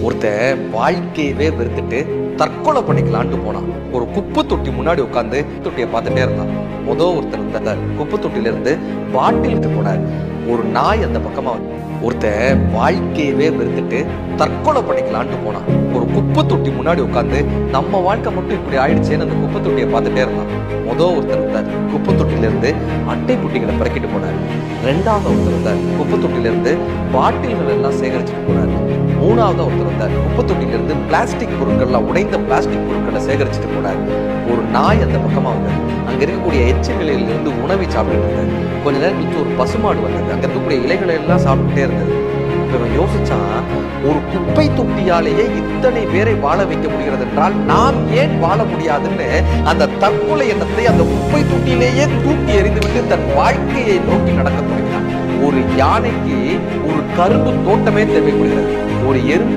ஒருத்தன் வாழ்க்கையவே வெறுத்துட்டு தற்கொலை பண்ணிக்கலான்ட்டு போனான். ஒரு குப்பை தொட்டி முன்னாடி உட்காந்து தொட்டியை பார்த்துட்டே இருந்தான். ஒருத்தர் இருந்தார். குப்பை தொட்டில இருந்து பாட்டிலுக்கு போனார். ஒரு நாய் அந்த பக்கமா ஒருத்தன் வாழ்க்கையவே வெறுத்துட்டு தற்கொலை பண்ணிக்கலான்ட்டு போனான். ஒரு குப்பை தொட்டி முன்னாடி உட்காந்து நம்ம வாழ்க்கை மட்டும் இப்படி ஆயிடுச்சேன்னு அந்த குப்பை தொட்டியை பார்த்துட்டே இருந்தான். ஒருத்தர் இருந்தார். குப்பை தொட்டில இருந்து அட்டை குட்டிகளை பிறக்கிட்டு போனார். ரெண்டாவது ஒருத்தர் இருந்தார். குப்பை தொட்டில இருந்து பாட்டில்கள் எல்லாம் சேகரிச்சுட்டு போனார். மூணாவது ஒருத்தர் இருந்தார். குப்பை தொட்டில இருந்து பிளாஸ்டிக் பொருட்கள்லாம் உடைந்த பிளாஸ்டிக் பொருட்களை சேகரிச்சுட்டு போனார். ஒரு நாய் அந்த பக்கமா வந்தது. அங்க இருக்கக்கூடிய எச்சில்களில் இருந்து உணவை சாப்பிட்டு இருந்தது. கொஞ்ச நேரம் கழிச்சு ஒரு பசுமாடு வந்தது. அங்க இருக்கக்கூடிய இலைகளை எல்லாம் சாப்பிட்டுட்டே இருந்தது. இவன் யோசிச்சான், ஒரு குப்பை தொட்டியாலேயே இத்தனை பேரை வாழ வைக்க முடிகிறது என்றால் நாம் ஏன் வாழ முடியாதுன்னு அந்த தற்கொலை எண்ணத்தை அந்த குப்பை தொட்டியிலேயே தூக்கி எறிந்துவிட்டு தன் வாழ்க்கையை நோக்கி நடக்க தொடங்கினான். ஒரு யானைக்கு ஒரு கரும்பு தோட்டமே தேவைப்படுகிறது. ஒரு எறும்பு